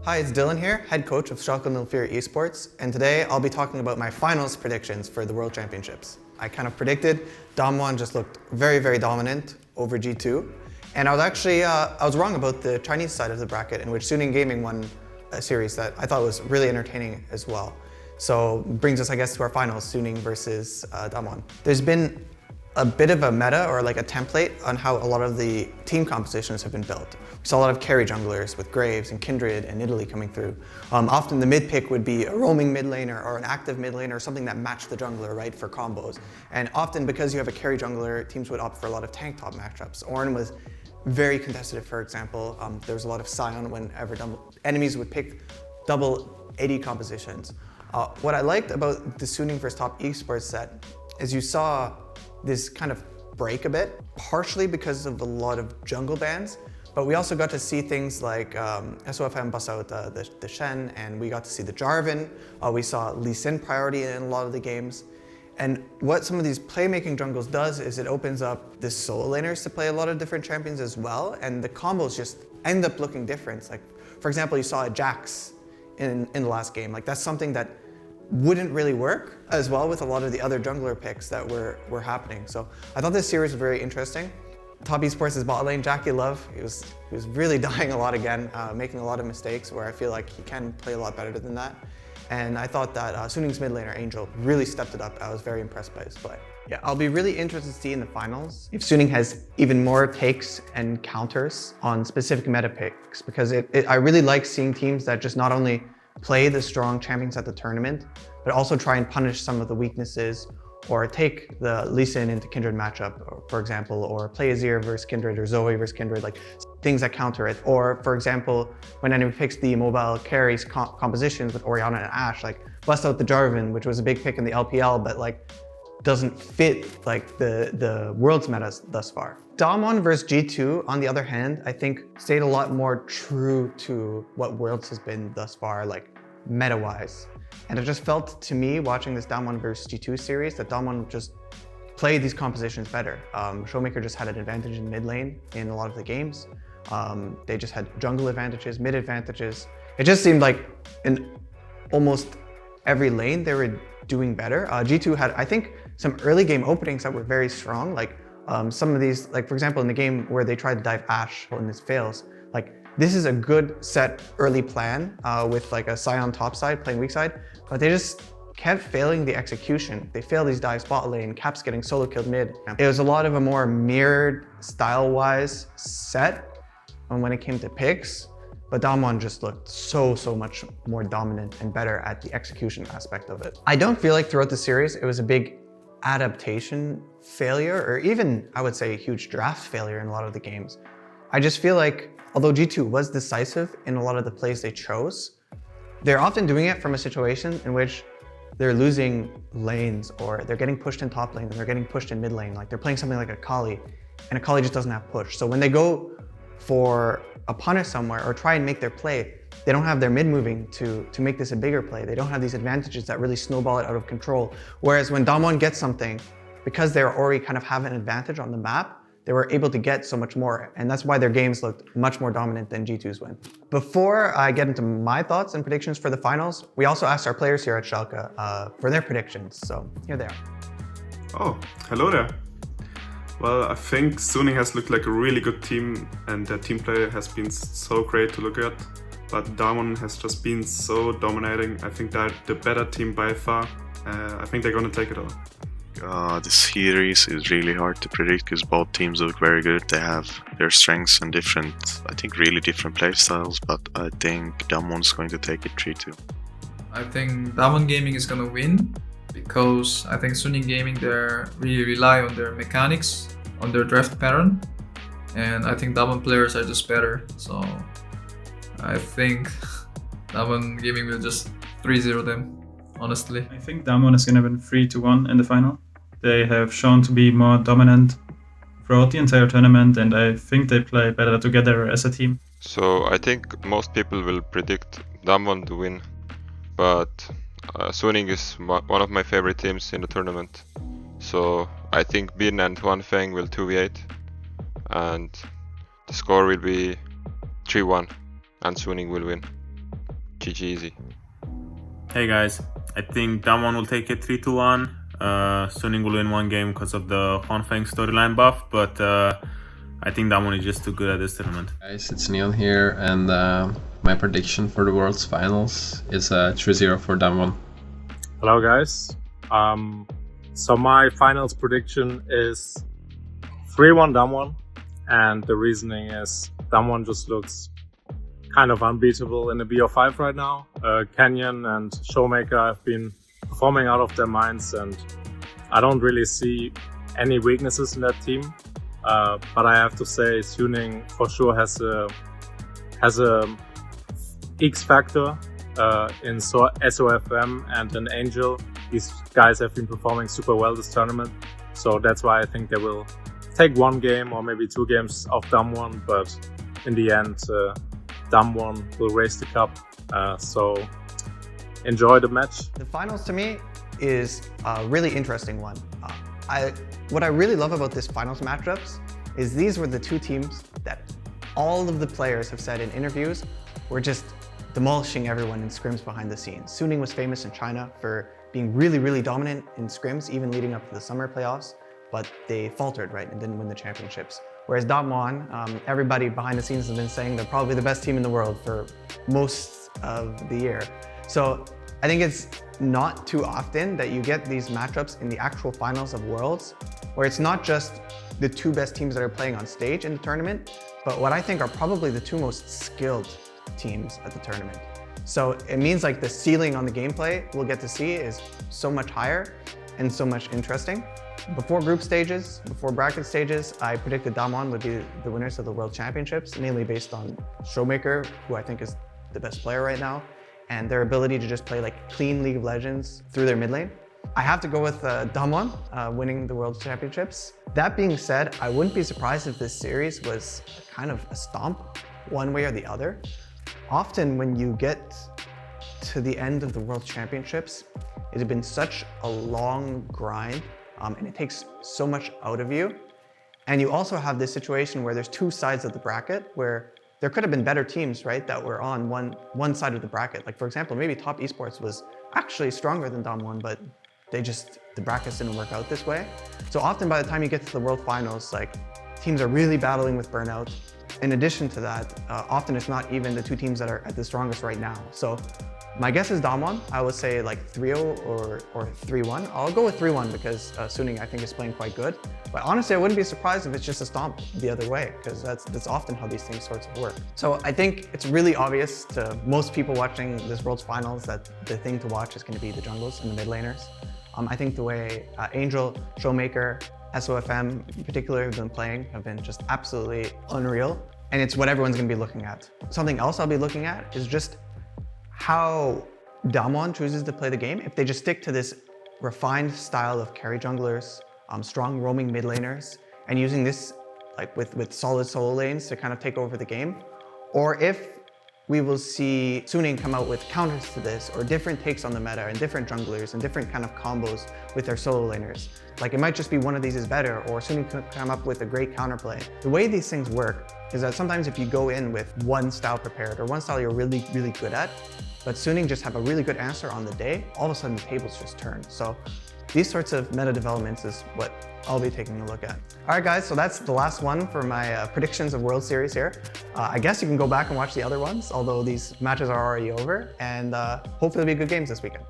Hi, it's Dylan here, head coach of Schalke Esports, and today I'll be talking about my finals predictions for the World Championships. I kind of predicted Damwon just looked very, very dominant over G2, and I was wrong about the Chinese side of the bracket in which Suning Gaming won a series that I thought was really entertaining as well. So brings us, I guess, to our finals, Suning versus Damwon. There's been a bit of a meta or like a template on how a lot of the team compositions have been built. We saw a lot of carry junglers with Graves and Kindred and Italy coming through. Often the mid pick would be a roaming mid laner or an active mid laner or something that matched the jungler, right, for combos. And often because you have a carry jungler, teams would opt for a lot of tank top matchups. Ornn was very contested, for example. There was a lot of Scion whenever enemies would pick double AD compositions. What I liked about the Suning versus Top Esports set is you saw this kind of break a bit, partially because of a lot of jungle bans, but we also got to see things like SOFM bust out the Shen, and we got to see the Jarvan. We saw Lee Sin priority in a lot of the games. And what some of these playmaking jungles does is it opens up the solo laners to play a lot of different champions as well, and the combos just end up looking different. Like, for example, you saw a Jax in the last game. Like, that's something that wouldn't really work as well with a lot of the other jungler picks that were happening. So I thought this series was very interesting. Top Esports' bot lane, Jackie Love, he was really dying a lot again, making a lot of mistakes where I feel like he can play a lot better than that. And I thought that Suning's mid laner, Angel, really stepped it up. I was very impressed by his play. Yeah, I'll be really interested to see in the finals if Suning has even more takes and counters on specific meta picks, because I really like seeing teams that just not only play the strong champions at the tournament, but also try and punish some of the weaknesses, or take the Lee Sin into Kindred matchup, for example, or play Azir versus Kindred or Zoe versus Kindred, like things that counter it. Or for example, when enemy picks the mobile carries compositions with Orianna and Ashe, like bust out the Jarvan, which was a big pick in the LPL, but like doesn't fit like the world's meta thus far. Damwon versus G2, on the other hand, I think stayed a lot more true to what Worlds has been thus far, like meta-wise. And it just felt to me, watching this Damwon versus G2 series, that Damwon just played these compositions better. Showmaker just had an advantage in mid lane in a lot of the games. They just had jungle advantages, mid advantages. It just seemed like in almost every lane they were doing better. G2 had, I think, some early game openings that were very strong. Like some of these, like for example, in the game where they tried to dive Ashe and this fails, like this is a good set early plan with like a Scion top side playing weak side, but they just kept failing the execution. They failed these dives bot lane, Caps getting solo killed mid. It was a lot of a more mirrored style-wise set when it came to picks, but Damwon just looked so much more dominant and better at the execution aspect of it. I don't feel like throughout the series it was a big adaptation failure, or even I would say a huge draft failure in a lot of the games. I just feel like although G2 was decisive in a lot of the plays they chose, they're often doing it from a situation in which they're losing lanes, or they're getting pushed in top lane and they're getting pushed in mid lane. Like they're playing something like Akali, and Akali just doesn't have push. So when they go for a punish somewhere or try and make their play, they don't have their mid moving to make this a bigger play. They don't have these advantages that really snowball it out of control. Whereas when Damwon gets something, because they're already kind of have an advantage on the map, they were able to get so much more, and that's why their games looked much more dominant than G2's win. Before I get into my thoughts and predictions for the finals, we also asked our players here at Schalke for their predictions, so here they are. Oh, hello there. Well, I think Suning has looked like a really good team, and their team play has been so great to look at. But Damwon has just been so dominating. I think they're the better team by far. I think they're gonna take it all. This series is really hard to predict because both teams look very good. They have their strengths and really different play styles, but I think Damwon's going to take it 3-2. I think Damwon Gaming is gonna win because I think Suning Gaming, they really rely on their mechanics, on their draft pattern, and I think Damwon players are just better. So I think Damwon Gaming will just 3-0 them, honestly. I think Damwon is gonna win 3-1 in the final. They have shown to be more dominant throughout the entire tournament, and I think they play better together as a team. So I think most people will predict Damwon to win, but Suning is one of my favorite teams in the tournament. So I think Bin and Huanfeng will 2v8, and the score will be 3-1, and Suning will win. GG easy. Hey guys, I think Damwon will take it 3-1. Suning will win one game because of the Huanfeng storyline buff, but I think Damwon is just too good at this tournament. Guys, it's Neon here, and my prediction for the World's Finals is 3-0 for Damwon. Hello guys. So my finals prediction is 3-1 Damwon, and the reasoning is Damwon just looks kind of unbeatable in the BO5 right now. Canyon and Showmaker have been performing out of their minds, and I don't really see any weaknesses in that team. But I have to say, Suning for sure has a X factor in SOFM and an Angel. These guys have been performing super well this tournament, so that's why I think they will take one game or maybe two games off Damwon, but in the end, Damwon will raise the cup. So enjoy the match. The finals to me is a really interesting one. What I really love about this finals matchups is these were the two teams that all of the players have said in interviews were just demolishing everyone in scrims behind the scenes. Suning was famous in China for being really dominant in scrims, even leading up to the summer playoffs, but they faltered, right, and didn't win the championships. Whereas Damwon, everybody behind the scenes has been saying they're probably the best team in the world for most of the year. So I think it's not too often that you get these matchups in the actual finals of Worlds, where it's not just the two best teams that are playing on stage in the tournament, but what I think are probably the two most skilled teams at the tournament. So it means like the ceiling on the gameplay we'll get to see is so much higher and so much interesting. Before group stages, before bracket stages, I predicted Damwon would be the winners of the World Championships, mainly based on Showmaker, who I think is the best player right now, and their ability to just play like clean League of Legends through their mid lane. I have to go with Damwon winning the World Championships. That being said, I wouldn't be surprised if this series was kind of a stomp one way or the other. Often when you get to the end of the World Championships, it has been such a long grind and it takes so much out of you. And you also have this situation where there's two sides of the bracket where there could have been better teams, right, that were on one side of the bracket. Like for example, maybe Top Esports was actually stronger than Damwon, but the brackets didn't work out this way. So often by the time you get to the World Finals, like teams are really battling with burnout. In addition to that, often it's not even the two teams that are at the strongest right now. So my guess is Damwon. I would say like 3-0 or 3-1. I'll go with 3-1 because Suning I think is playing quite good. But honestly, I wouldn't be surprised if it's just a stomp the other way, because that's often how these things sorts of work. So I think it's really obvious to most people watching this World's Finals that the thing to watch is going to be the jungles and the mid laners. I think the way Angel, Showmaker, SOFM in particular have been playing have been just absolutely unreal. And it's what everyone's going to be looking at. Something else I'll be looking at is just how Damwon chooses to play the game. If they just stick to this refined style of carry junglers, strong roaming mid laners, and using this like with solid solo lanes to kind of take over the game, or if we will see Suning come out with counters to this, or different takes on the meta, and different junglers, and different kind of combos with their solo laners. Like it might just be one of these is better, or Suning could come up with a great counterplay. The way these things work is that sometimes if you go in with one style prepared, or one style you're really good at, but Suning just have a really good answer on the day, all of a sudden the tables just turn. So these sorts of meta developments is what I'll be taking a look at. All right, guys, so that's the last one for my predictions of World Series here. I guess you can go back and watch the other ones, although these matches are already over, and hopefully it'll be good games this weekend.